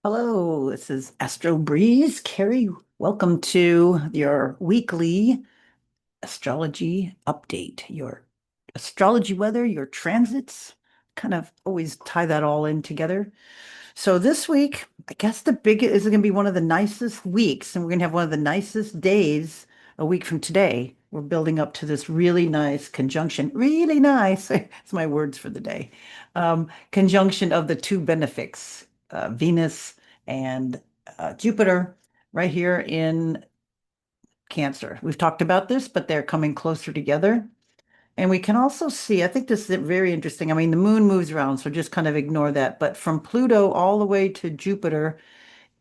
Hello, this is Astro Breeze. Carrie, welcome to your weekly astrology update, your astrology weather, your transits. Kind of always tie that all in together. So this week, I guess the big is going to be one of the nicest weeks, and we're going to have one of the nicest days a week from today. We're building up to this really nice conjunction, really nice. It's my words for the day. Conjunction of the two benefics, Venus and Jupiter, right here in Cancer. We've talked about this, but they're coming closer together. And we can also see, I think this is very interesting. I mean, the moon moves around, so just kind of ignore that. But from Pluto all the way to Jupiter,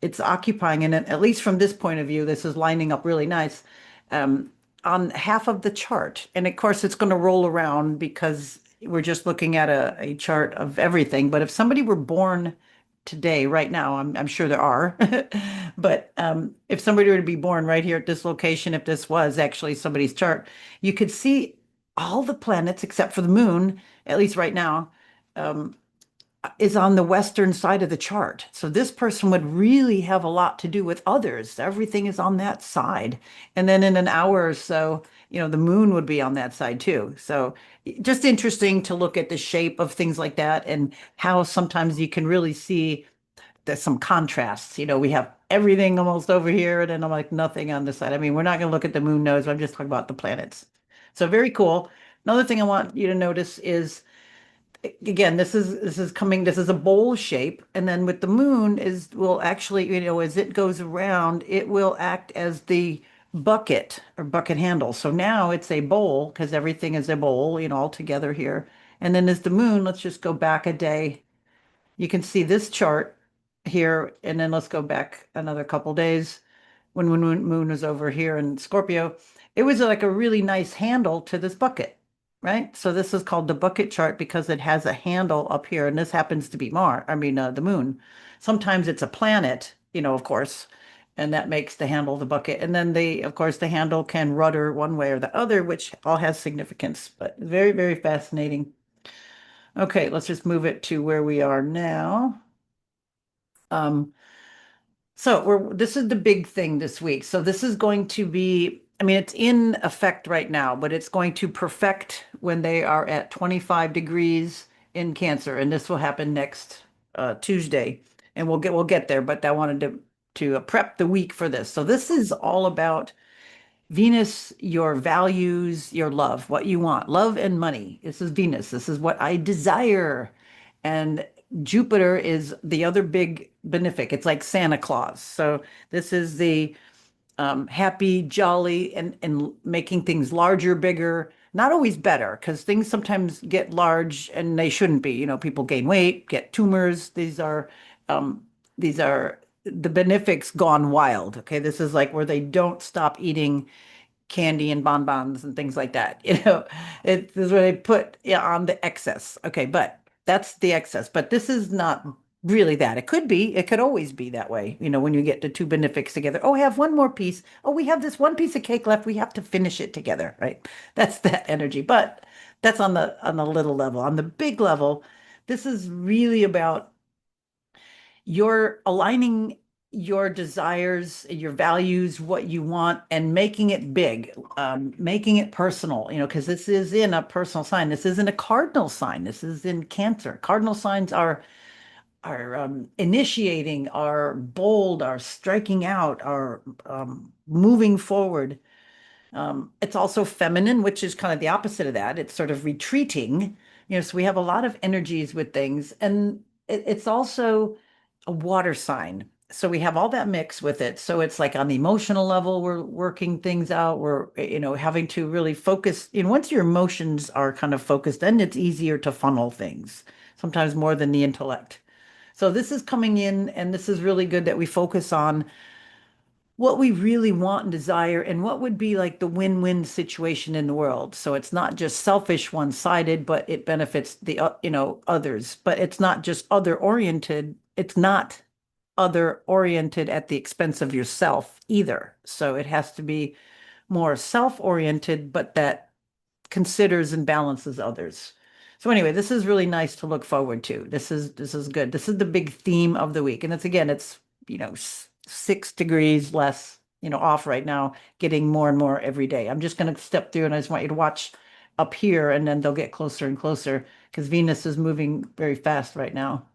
it's occupying, and at least from this point of view, this is lining up really nice um, on half of the chart. And of course, it's going to roll around because we're just looking at a chart of everything. But if somebody were born today, right now, I'm sure there are, but if somebody were to be born right here at this location, if this was actually somebody's chart, you could see all the planets except for the moon, at least right now. Um, is on the western side of the chart. So this person would really have a lot to do with others. Everything is on that side. And then in an hour or so, the moon would be on that side too. So just interesting to look at the shape of things like that and how sometimes you can really see there's some contrasts. We have everything almost over here and then I'm like nothing on this side. I mean, we're not going to look at the moon nodes. I'm just talking about the planets. So very cool. Another thing I want you to notice is again, this is a bowl shape, and then with the moon is will actually, as it goes around, it will act as the bucket or bucket handle. So now it's a bowl because everything is a bowl, all together here. And then as the moon, let's just go back a day. You can see this chart here, and then let's go back another couple days when moon was over here in Scorpio. It was like a really nice handle to this bucket, right? So this is called the bucket chart because it has a handle up here, and this happens to be the moon. Sometimes it's a planet, of course, and that makes the handle the bucket. And then of course, the handle can rudder one way or the other, which all has significance, but very, very fascinating. Okay, let's just move it to where we are now. Um, so this is the big thing this week. So this is going to be, I mean, it's in effect right now, but it's going to perfect when they are at 25 degrees in Cancer, and this will happen next Tuesday. And we'll get there, but I wanted to prep the week for this. So this is all about Venus, your values, your love, what you want, love and money. This is Venus. This is what I desire. And Jupiter is the other big benefic. It's like Santa Claus. So this is the happy, jolly, and making things larger, bigger. Not always better, because things sometimes get large and they shouldn't be. People gain weight, get tumors. These are the benefics gone wild. Okay, this is like where they don't stop eating candy and bonbons and things like that. This is where they put, yeah, on the excess. Okay, but that's the excess. But this is not really that. It could be, it could always be that way, when you get the two benefics together. Oh, I have one more piece. Oh, we have this one piece of cake left. We have to finish it together, right? That's that energy. But that's on the little level. On the big level, this is really about you're aligning your desires, your values, what you want, and making it big, making it personal, because this is in a personal sign. This isn't a cardinal sign. This is in Cancer. Cardinal signs are initiating, are bold, are striking out, are moving forward. It's also feminine, which is kind of the opposite of that. It's sort of retreating. So we have a lot of energies with things, and it's also a water sign. So we have all that mix with it. So it's like on the emotional level, we're working things out. We're, having to really focus. Once your emotions are kind of focused, then it's easier to funnel things, sometimes more than the intellect. So this is coming in, and this is really good that we focus on what we really want and desire and what would be like the win-win situation in the world. So it's not just selfish, one-sided, but it benefits the others. But it's not just other oriented. It's not other oriented at the expense of yourself either. So it has to be more self-oriented, but that considers and balances others. So anyway, this is really nice to look forward to. This is good. This is the big theme of the week. And it's again, it's, 6 degrees less, off right now, getting more and more every day. I'm just going to step through and I just want you to watch up here and then they'll get closer and closer because Venus is moving very fast right now.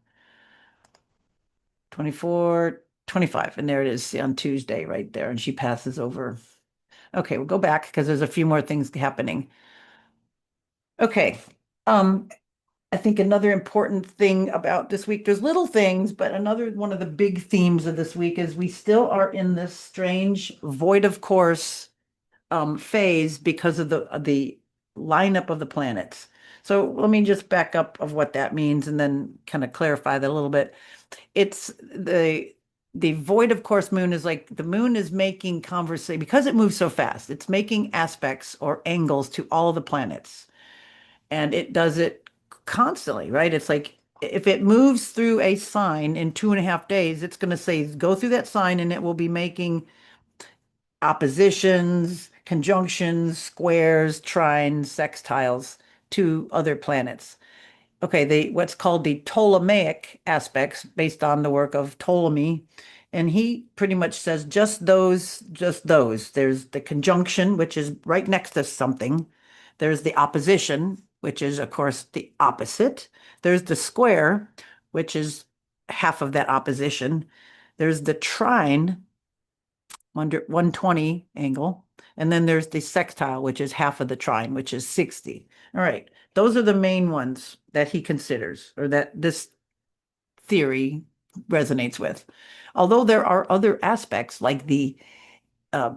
24, 25, and there it is on Tuesday right there. And she passes over. Okay, we'll go back because there's a few more things happening. Okay. Um, I think another important thing about this week, there's little things, but another one of the big themes of this week is we still are in this strange void of course phase because of the lineup of the planets. So let me just back up of what that means and then kind of clarify that a little bit. It's the void of course moon is like the moon is making conversation because it moves so fast. It's making aspects or angles to all the planets and it does it constantly, right? It's like if it moves through a sign in 2.5 days, it's going to say go through that sign and it will be making oppositions, conjunctions, squares, trines, sextiles to other planets. Okay, the what's called the Ptolemaic aspects based on the work of Ptolemy. And he pretty much says just those, just those. There's the conjunction, which is right next to something. There's the opposition, which is, of course, the opposite. There's the square, which is half of that opposition. There's the trine, 120 angle. And then there's the sextile, which is half of the trine, which is 60. All right. Those are the main ones that he considers or that this theory resonates with. Although there are other aspects like the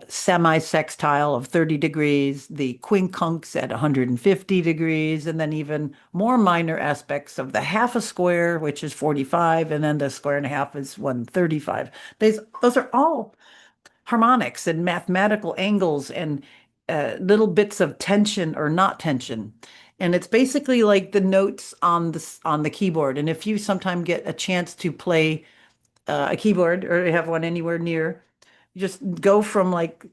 semi-sextile of 30 degrees, the quincunx at 150 degrees, and then even more minor aspects of the half a square, which is 45, and then the square and a half is 135. Those are all harmonics and mathematical angles and little bits of tension or not tension. And it's basically like the notes on the keyboard. And if you sometime get a chance to play a keyboard or have one anywhere near, you just go from like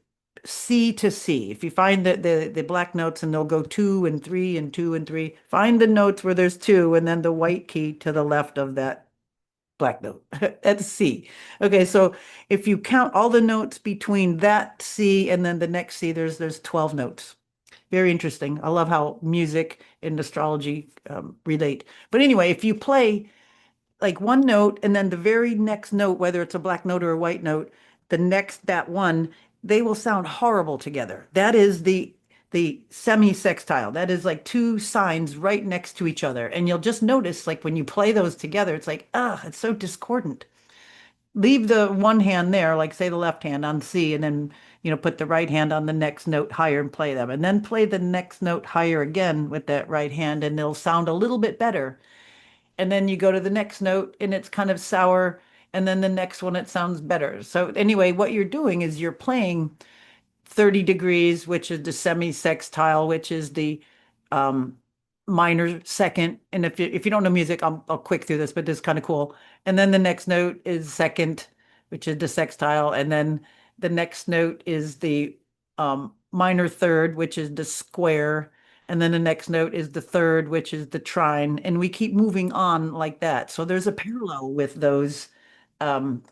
C to C. If you find the black notes and they'll go 2 and 3 and 2 and 3, find the notes where there's two and then the white key to the left of that black note. That's C. Okay, so if you count all the notes between that C and then the next C, there's 12 notes. Very interesting. I love how music and astrology relate. But anyway, if you play like one note and then the very next note, whether it's a black note or a white note, the next that one, they will sound horrible together. That is the semi-sextile. That is like two signs right next to each other. And you'll just notice like when you play those together, it's like, ah, it's so discordant. Leave the one hand there, like say the left hand on C, and then put the right hand on the next note higher and play them. And then play the next note higher again with that right hand, and they'll sound a little bit better. And then you go to the next note and it's kind of sour. And then the next one, it sounds better. So anyway, what you're doing is you're playing 30 degrees, which is the semi-sextile, which is the um, minor second. And if you don't know music, I'll quick through this, but this is kind of cool. And then the next note is second, which is the sextile. And then the next note is the minor third, which is the square. And then the next note is the third, which is the trine. And we keep moving on like that. So there's a parallel um,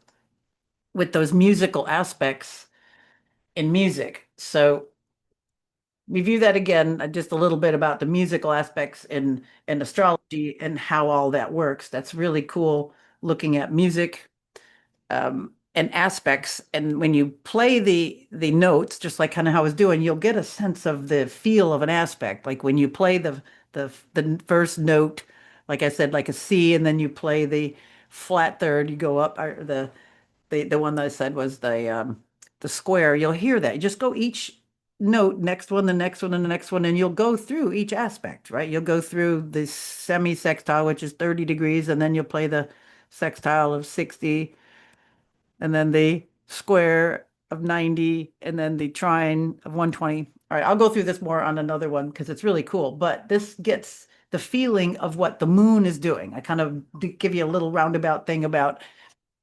with those musical aspects in music. So review that again, just a little bit about the musical aspects in astrology and how all that works. That's really cool looking at music and aspects. And when you play the notes, just like kind of how I was doing, you'll get a sense of the feel of an aspect. Like when you play the first note, like I said, like a C, and then you play the flat third, you go up, or the one that I said was the square, you'll hear that. You just go each note, next one, the next one, and the next one, and you'll go through each aspect, right? You'll go through the semi-sextile, which is 30 degrees, and then you'll play the sextile of 60, and then the square of 90, and then the trine of 120. All right, I'll go through this more on another one because it's really cool, but this gets the feeling of what the moon is doing. I kind of give you a little roundabout thing about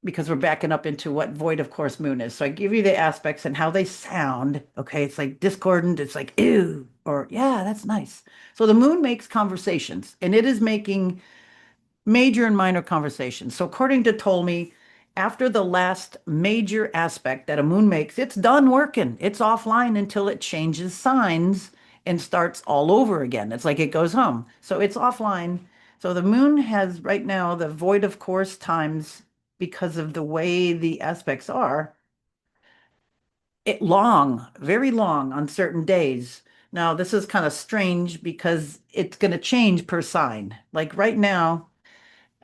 because we're backing up into what void of course moon is. So I give you the aspects and how they sound. Okay, it's like discordant, it's like ew, or yeah, that's nice. So the moon makes conversations, and it is making major and minor conversations. So according to Ptolemy, after the last major aspect that a moon makes, it's done working. It's offline until it changes signs and starts all over again. It's like it goes home. So it's offline. So the moon has right now the void of course times because of the way the aspects are. It long, very long on certain days. Now, this is kind of strange because it's going to change per sign. Like right now,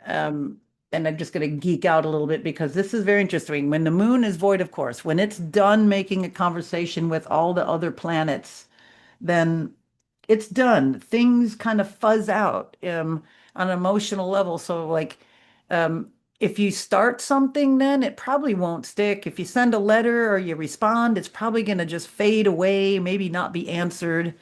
um, and I'm just going to geek out a little bit because this is very interesting. When the moon is void, of course, when it's done making a conversation with all the other planets, then it's done. Things kind of fuzz out on an emotional level. So, like, um, if you start something, then it probably won't stick. If you send a letter or you respond, it's probably going to just fade away, maybe not be answered.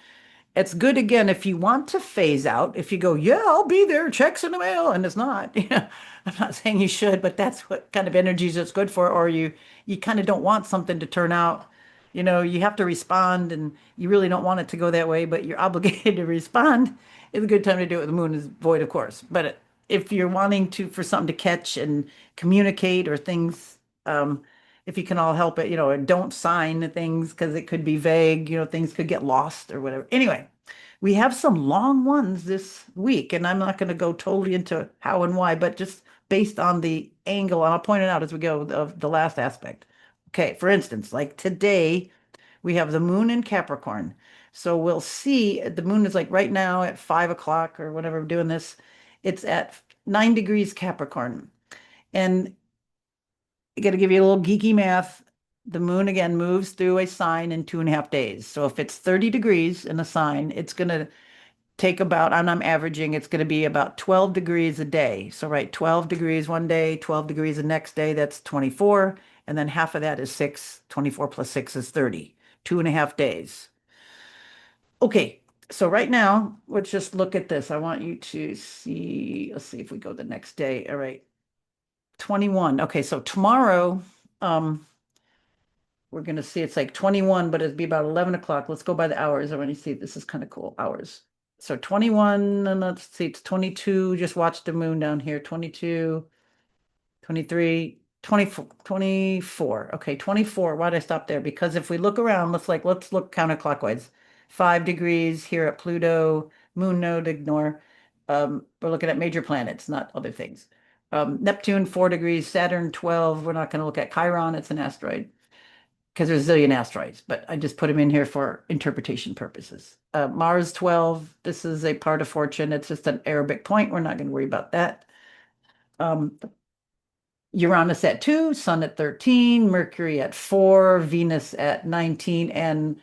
It's good again if you want to phase out. If you go, yeah, I'll be there, checks in the mail, and it's not. Yeah, I'm not saying you should, but that's what kind of energies it's good for. Or you kind of don't want something to turn out. You have to respond, and you really don't want it to go that way, but you're obligated to respond. It's a good time to do it. The moon is void, of course. But if you're wanting to for something to catch and communicate or things, if you can all help it, and don't sign the things because it could be vague, things could get lost or whatever. Anyway, we have some long ones this week, and I'm not going to go totally into how and why, but just based on the angle, and I'll point it out as we go of the last aspect. Okay, for instance, like today, we have the moon in Capricorn. So we'll see the moon is like right now at 5 o'clock or whatever we're doing this. It's at 9 degrees Capricorn. And I got to give you a little geeky math. The moon again moves through a sign in 2.5 days. So if it's 30 degrees in a sign, it's going to take about, and I'm averaging, it's going to be about 12 degrees a day. So, right, 12 degrees one day, 12 degrees the next day, that's 24. And then half of that is 6. 24 plus 6 is 30. 2.5 days. Okay, so right now, let's just look at this. I want you to see, let's see if we go the next day. All right, 21. Okay, so tomorrow, um, we're going to see it's like 21, but it'd be about 11 o'clock. Let's go by the hours. I want to see. This is kind of cool. Hours. So 21, and let's see, it's 22. Just watch the moon down here. 22, 23, 24, 24. Okay, 24. Why'd I stop there? Because if we look around, let's look counterclockwise. 5 degrees here at Pluto, moon node, ignore. We're looking at major planets, not other things. Neptune, 4 degrees, Saturn, 12. We're not going to look at Chiron, it's an asteroid because there's a zillion asteroids, but I just put them in here for interpretation purposes. Mars 12, this is a part of fortune. It's just an Arabic point. We're not going to worry about that. Uranus at 2, Sun at 13, Mercury at 4, Venus at 19, and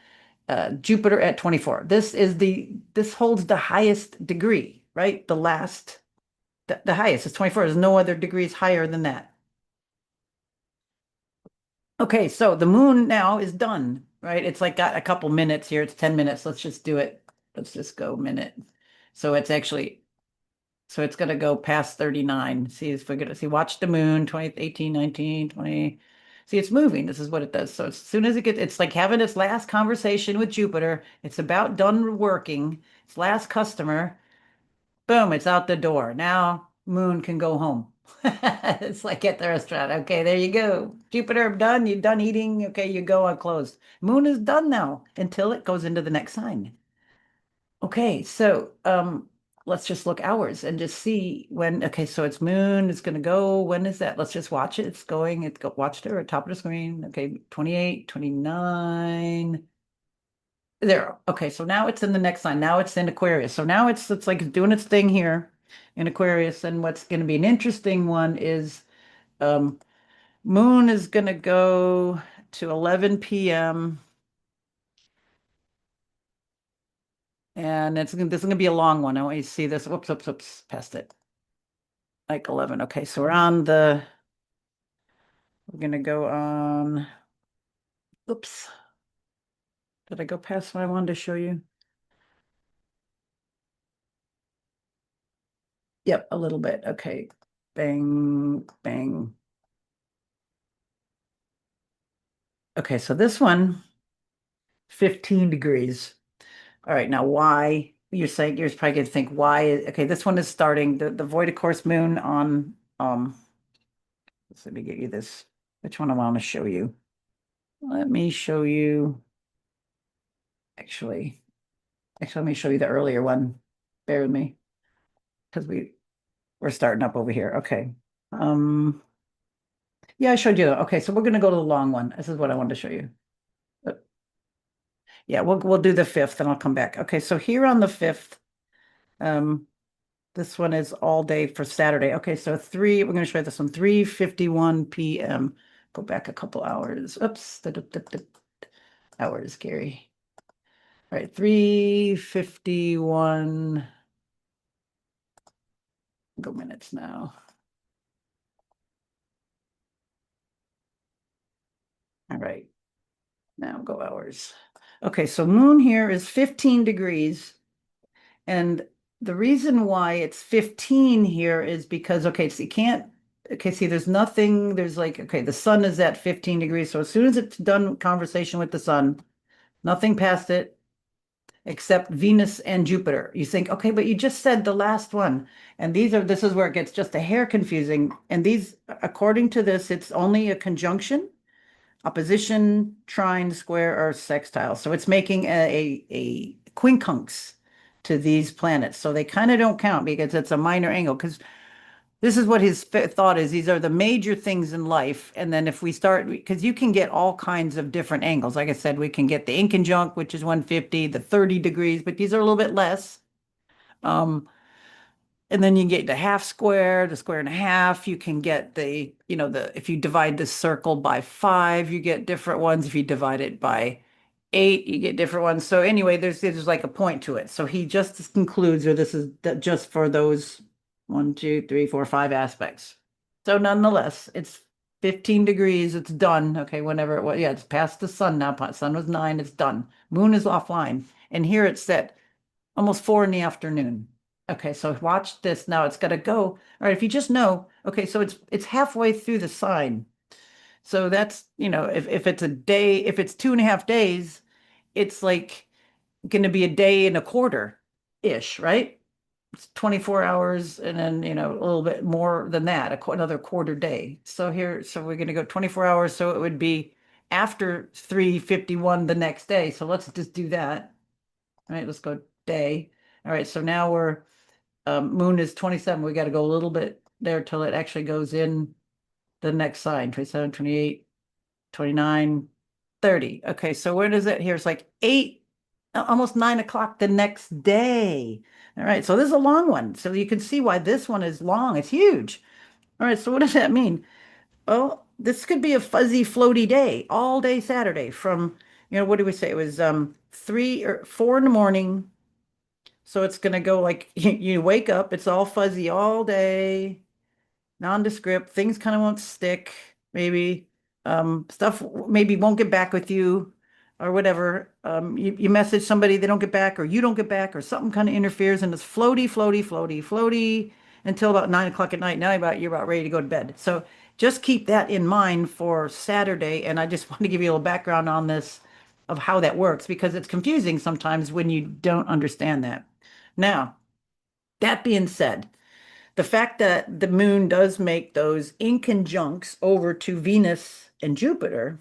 Jupiter at 24. This holds the highest degree, right? The highest is 24. There's no other degrees higher than that. Okay, so the moon now is done, right? It's like got a couple minutes here. It's 10 minutes. Let's just do it. Let's just go minute. So it's actually, so it's going to go past 39. See, if we're going to see, watch the moon, 20, 18, 19, 20. See, it's moving. This is what it does. So as soon as it gets, it's like having its last conversation with Jupiter. It's about done working. Its last customer. Boom, it's out the door. Now Moon can go home. It's like at the restaurant. Okay, there you go. Jupiter, I'm done. You're done eating. Okay, you go. I'm closed. Moon is done now until it goes into the next sign. Okay, so let's just look hours and just see when. Okay, so it's Moon. It's gonna go. When is that? Let's just watch it. It's going. It's go, watched it at top of the screen. Okay, 28, 29. There. Okay, so now it's in the next sign. Now it's in Aquarius. So now it's like doing its thing here in Aquarius. And what's going to be an interesting one is um, Moon is going to go to 11 p.m. And this is going to be a long one. I want you to see this. Whoops, whoops, whoops, past it. Like 11. Okay, so we're going to go on. Oops. Did I go past what I wanted to show you? Yep, a little bit. Okay. Bang, bang. Okay, so this one, 15 degrees. All right, now why? You're saying you're probably gonna think why okay, this one is starting the void of course moon on let me get you this. Which one I want to show you? Let me show you actually let me show you the earlier one. Bear with me because we're starting up over here. Okay. Um yeah, I showed you. Okay, so we're gonna go to the long one. This is what I wanted to show you. But yeah, we'll do the fifth and I'll come back. Okay, so here on the fifth, um, this one is all day for Saturday. Okay, so we're going to show you this one, 3:51 p.m. Go back a couple hours. Oops, hours, Gary. All right, 3:51. Go minutes now. All right, now go hours. Okay, so moon here is 15 degrees. And the reason why it's 15 here is because, okay, so you can't, okay, see, there's nothing, there's like, okay, the sun is at 15 degrees. So as soon as it's done conversation with the sun, nothing past it except Venus and Jupiter. You think, okay, but you just said the last one. And this is where it gets just a hair confusing. And these, according to this, it's only a conjunction, opposition, trine, square, or sextile. So it's making a quincunx to these planets. So they kind of don't count because it's a minor angle. Because this is what his thought is. These are the major things in life. And then if we start, because you can get all kinds of different angles. Like I said, we can get the inconjunct, which is 150, the 30 degrees, but these are a little bit less. Um, and then you can get the half square, the square and a half. You can get if you divide the circle by 5, you get different ones. If you divide it by 8, you get different ones. So anyway, there's like a point to it. So he just concludes, or this is just for those 1, 2, 3, 4, 5 aspects. So nonetheless, it's 15 degrees. It's done. Okay, whenever it was. Yeah, it's past the sun now. Sun was 9. It's done. Moon is offline. And here it's set almost 4 in the afternoon. Okay, so watch this now. It's got to go. All right, if you just know, okay, so it's halfway through the sign. So that's, if it's a day, if it's 2.5 days, it's like going to be a day and a quarter ish, right? It's 24 hours and then, a little bit more than that, another quarter day. So we're going to go 24 hours. So it would be after 3:51 the next day. So let's just do that. All right, let's go day. All right, so now moon is 27. We got to go a little bit there till it actually goes in the next sign, 27, 28, 29, 30. Okay, so where does it here? It's like 8, almost 9 o'clock the next day. All right, so this is a long one. So you can see why this one is long. It's huge. All right, so what does that mean? Well, this could be a fuzzy, floaty day, all day Saturday from, what do we say? It was 3 or 4 in the morning. So it's gonna go like you wake up, it's all fuzzy all day, nondescript, things kind of won't stick, maybe stuff maybe won't get back with you or whatever. You message somebody, they don't get back, or you don't get back, or something kind of interferes, and it's floaty, floaty, floaty, floaty until about 9 o'clock at night. Now you're about ready to go to bed. So just keep that in mind for Saturday. And I just want to give you a little background on this of how that works because it's confusing sometimes when you don't understand that. Now, that being said, the fact that the moon does make those inconjuncts over to Venus and Jupiter,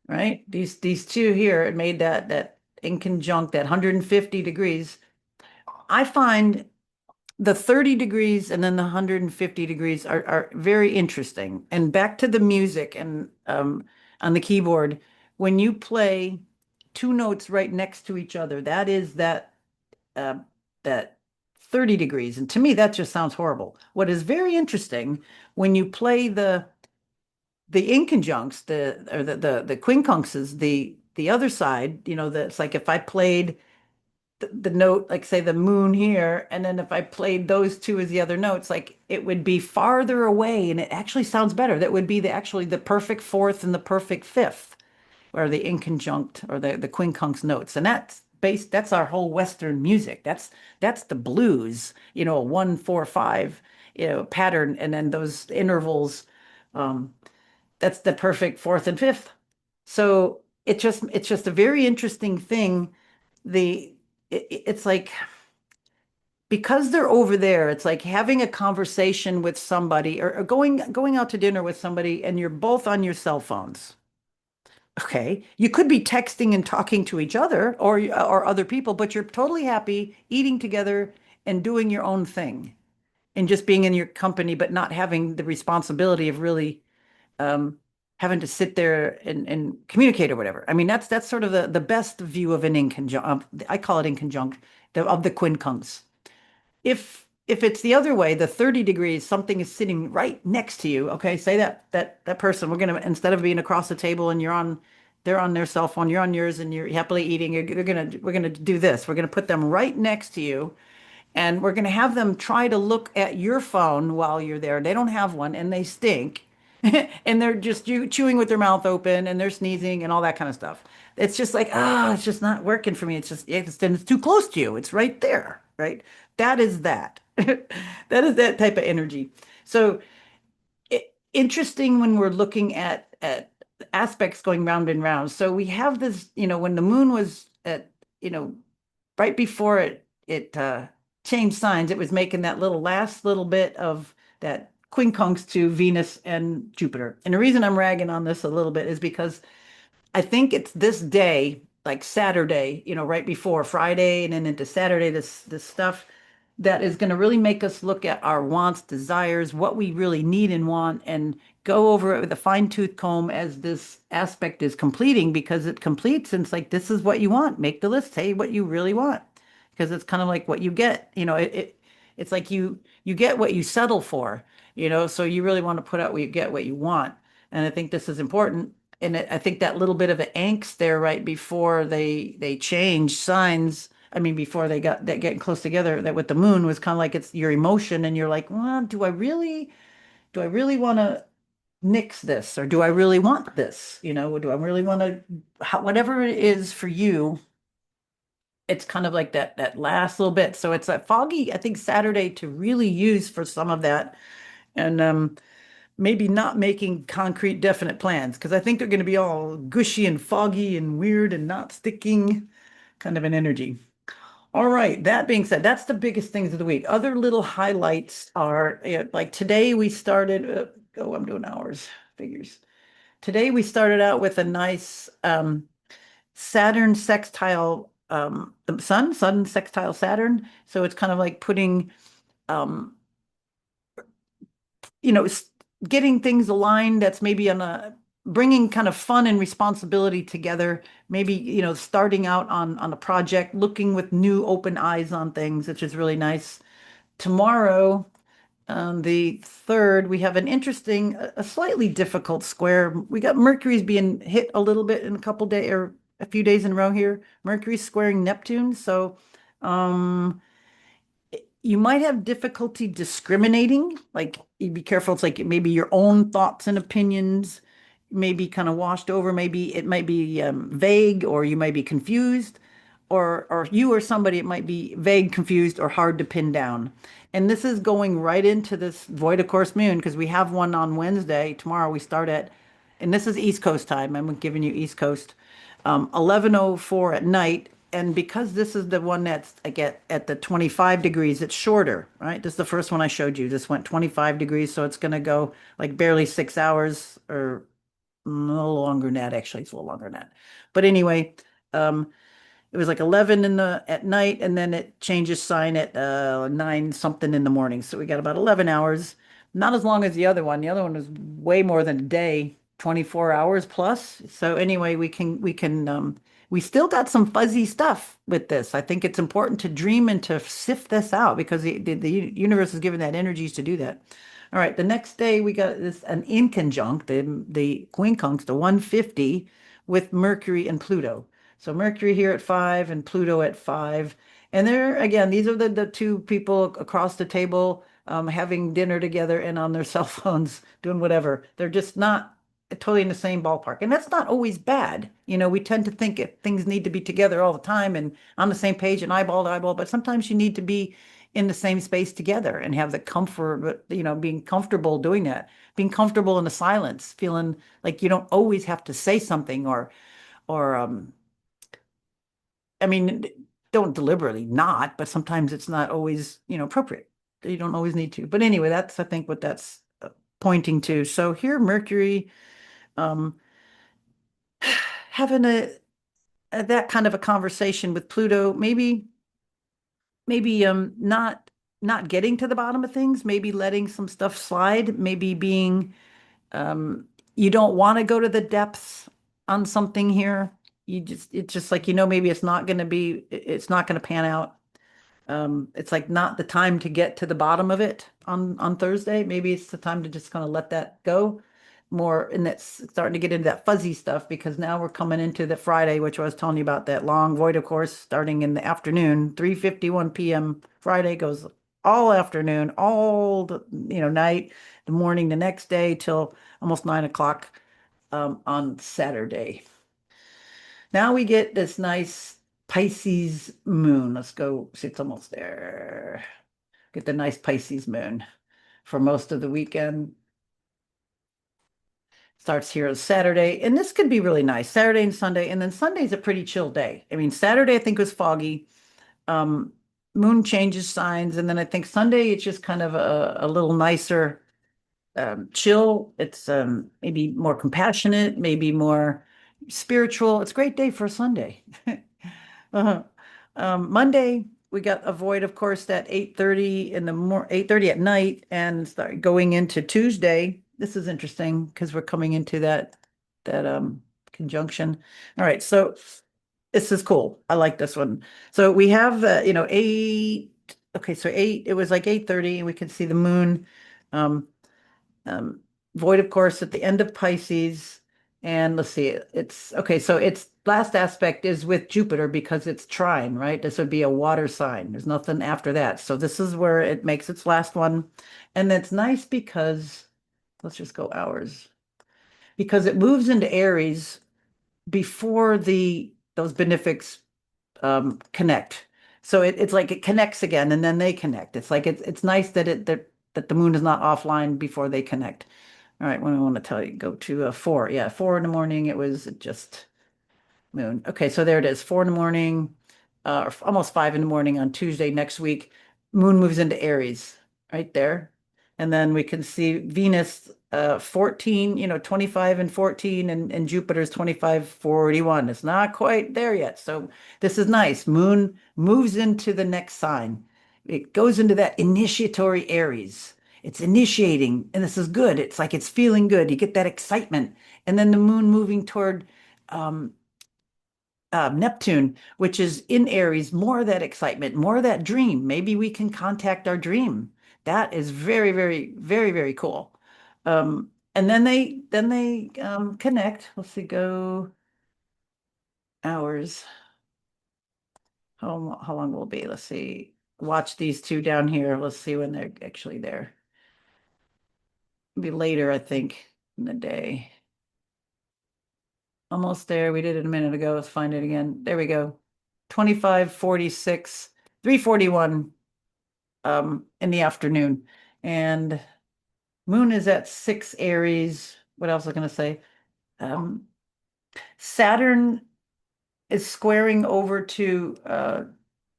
right? These two here it made that inconjunct, that 150 degrees. I find the 30 degrees and then the 150 degrees are very interesting. And back to the music and on the keyboard, when you play two notes right next to each other, that is uh, that 30 degrees. And to me, that just sounds horrible. What is very interesting when you play the inconjuncts, the quincunxes, the other side, that's like if I played the note, like say the moon here, and then if I played those two as the other notes, like it would be farther away, and it actually sounds better. That would be actually the perfect fourth and the perfect fifth, or the inconjunct or the quincunx notes. And that's our whole Western music. That's the blues, 1, 4, 5, pattern, and then those intervals. Um, that's the perfect fourth and fifth. So it's just a very interesting thing. It's like because they're over there, it's like having a conversation with somebody or going out to dinner with somebody and you're both on your cell phones. Okay. You could be texting and talking to each other or other people, but you're totally happy eating together and doing your own thing and just being in your company, but not having the responsibility of really um, having to sit there and communicate or whatever. I mean, that's sort of the best view of an inconjunct. I call it inconjunct of the quincunx. If it's the other way, the 30 degrees, something is sitting right next to you. Okay, say that person, we're gonna instead of being across the table and they're on their cell phone, you're on yours and you're happily eating, we're gonna do this. We're gonna put them right next to you and we're going to have them try to look at your phone while you're there. They don't have one and they stink. And they're just chewing with their mouth open and they're sneezing and all that kind of stuff. It's just like, it's just not working for me. It's too close to you. It's right there, right? That is that. That is that type of energy. So interesting when we're looking at aspects going round and round. So we have this, when the moon was at, you know, right before it changed signs, it was making that last little bit of that quincunx to Venus and Jupiter. And the reason I'm ragging on this a little bit is because I think it's this day, like Saturday, right before Friday and then into Saturday, this stuff that is going to really make us look at our wants, desires, what we really need and want, and go over it with a fine-tooth comb as this aspect is completing because it completes and it's like this is what you want. Make the list, say what you really want. Because it's kind of like what you get, it's like you get what you settle for, so you really want to put out what you get what you want. And I think this is important. And I think that little bit of the angst there right before they change signs. I mean, before they got that getting close together, that with the moon was kind of like it's your emotion, and you're like, well, do I really want to nix this, or do I really want this? Do I really want to, whatever it is for you, it's kind of like that last little bit. So it's a foggy, I think, Saturday to really use for some of that, and maybe not making concrete, definite plans because I think they're going to be all gushy and foggy and weird and not sticking, kind of an energy. All right. That being said, that's the biggest things of the week. Other little highlights are like today we started. I'm doing hours figures. Today we started out with a nice Saturn sextile, the sun sextile Saturn. So it's kind of like putting, um, getting things aligned that's maybe on a bringing kind of fun and responsibility together. Maybe, starting out on a project, looking with new open eyes on things, which is really nice. Tomorrow, on the third, we have an interesting, a slightly difficult square. We got Mercury's being hit a little bit in a couple days or a few days in a row here. Mercury's squaring Neptune, so um, you might have difficulty discriminating. Like, you be careful. It's like maybe your own thoughts and opinions may be kind of washed over. Maybe it might be vague, or you might be confused, or you or somebody, it might be vague, confused, or hard to pin down. And this is going right into this void of course moon because we have one on Wednesday. Tomorrow we start at, and this is East Coast time. I'm giving you East Coast, 11:04 at night. And because this is the one that's I get at the 25 degrees, it's shorter, right? This is the first one I showed you. This went 25 degrees, so it's going to go like barely 6 hours or a little longer than that. Actually, it's a little longer than that. But anyway, um, it was like 11 at night, and then it changes sign at 9 something in the morning. So we got about 11 hours. Not as long as the other one. The other one was way more than a day, 24 hours plus. So anyway, we still got some fuzzy stuff with this. I think it's important to dream and to sift this out because the universe is giving that energies to do that. All right, the next day we got this an inconjunct, the quincunx, the 150 with Mercury and Pluto. So Mercury here at 5 and Pluto at 5. And there, again, these are the two people across the table having dinner together and on their cell phones doing whatever. They're just not totally in the same ballpark. And that's not always bad. We tend to think things need to be together all the time and on the same page and eyeball to eyeball, but sometimes you need to be in the same space together and have the comfort, being comfortable doing that. being comfortable in the silence, feeling like you don't always have to say something or I mean, don't deliberately not, but sometimes it's not always, appropriate. You don't always need to. But anyway, that's I think what that's pointing to. So here, Mercury, um, having a that kind of a conversation with Pluto, maybe not getting to the bottom of things, maybe letting some stuff slide, maybe being um you don't want to go to the depths on something here. It's just like maybe it's not going to pan out. It's like not the time to get to the bottom of it on Thursday. Maybe it's the time to just kind of let that go more, and that's starting to get into that fuzzy stuff because now we're coming into the Friday, which I was telling you about that long void, of course, starting in the afternoon, 3:51 p.m. Friday goes all afternoon, all the night, the morning, the next day till almost 9 o'clock on Saturday. Now we get this nice Pisces moon. Let's go. See, it's almost there. Get the nice Pisces moon for most of the weekend. Starts here on Saturday, and this could be really nice. Saturday and Sunday, and then Sunday's a pretty chill day. I mean, Saturday I think was foggy. Um, Moon changes signs, and then I think Sunday it's just kind of a little nicer, chill. It's maybe more compassionate, maybe more spiritual. It's a great day for a Sunday. Uh-huh. Monday, we got a void, of course, at 8:30 in the 8:30 at night, and start going into Tuesday. This is interesting because we're coming into that conjunction. All right, so this is cool. I like this one. So we have eight. Okay, so eight. It was like 8:30, and we can see the moon. Um, um, Void, of course, at the end of Pisces. And let's see, it's okay. So its last aspect is with Jupiter because it's trine, right? This would be a water sign. There's nothing after that. So this is where it makes its last one. And that's nice because let's just go hours because it moves into Aries before those benefics connect. So it's like it connects again and then they connect. It's like it's nice that the moon is not offline before they connect. All right, what do I want to tell you? Go to 4. Yeah, 4 in the morning. It was just moon. Okay, so there it is. 4 in the morning, almost 5 in the morning on Tuesday next week. Moon moves into Aries right there. And then we can see Venus 14, 25 and 14, and Jupiter's 25, 41. It's not quite there yet. So this is nice. Moon moves into the next sign. It goes into that initiatory Aries. It's initiating, and this is good. It's like it's feeling good. You get that excitement. And then the moon moving toward um, Neptune, which is in Aries, more of that excitement, more of that dream. Maybe we can contact our dream. That is very, very, very, very cool. And then they connect. Let's see, go hours. How long will it be? Let's see. Watch these two down here. Let's see when they're actually there. It'll be later, I think, in the day. Almost there. We did it a minute ago. Let's find it again. There we go. 25:46, 3:41 in the afternoon. And moon is at 6 Aries. What else was I going to say? Um, Saturn is squaring over to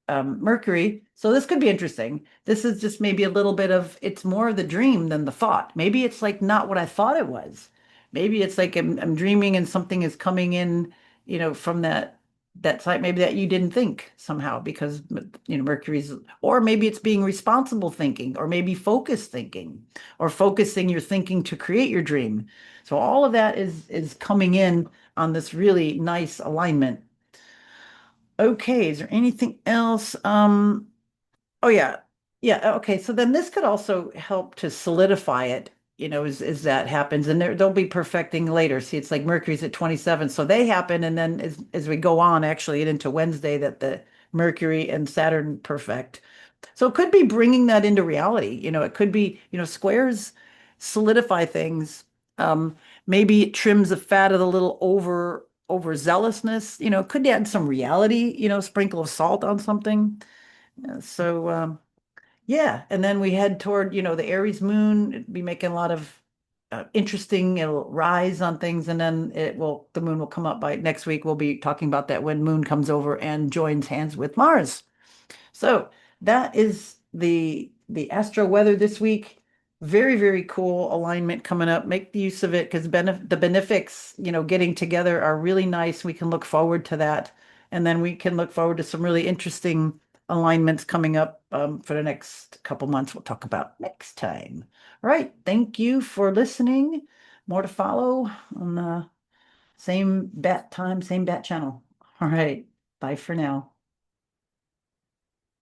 Mercury. So this could be interesting. This is just maybe a little bit of it's more of the dream than the thought. Maybe it's like not what I thought it was. Maybe it's like I'm dreaming and something is coming in, from that side, maybe that you didn't think somehow because Mercury's, or maybe it's being responsible thinking, or maybe focused thinking, or focusing your thinking to create your dream. So all of that is coming in on this really nice alignment. Okay, is there anything else? Oh yeah. Yeah, okay. So then this could also help to solidify it, as that happens. And they'll be perfecting later. See, it's like Mercury's at 27. So they happen, and then as we go on actually into Wednesday that the Mercury and Saturn perfect. So it could be bringing that into reality. It could be, squares solidify things. Um, Maybe it trims the fat of the little overzealousness. It could add some reality, sprinkle of salt on something. So yeah, and then we head toward, the Aries moon. It'd be making a lot of interesting. It'll rise on things, and then the moon will come up by next week. We'll be talking about that when moon comes over and joins hands with Mars. So that is the astro weather this week. Very, very cool alignment coming up. Make use of it because the benefics, getting together are really nice. We can look forward to that. And then we can look forward to some really interesting alignments coming up for the next couple months. We'll talk about next time. All right. Thank you for listening. More to follow on the same bat time, same bat channel. All right. Bye for now.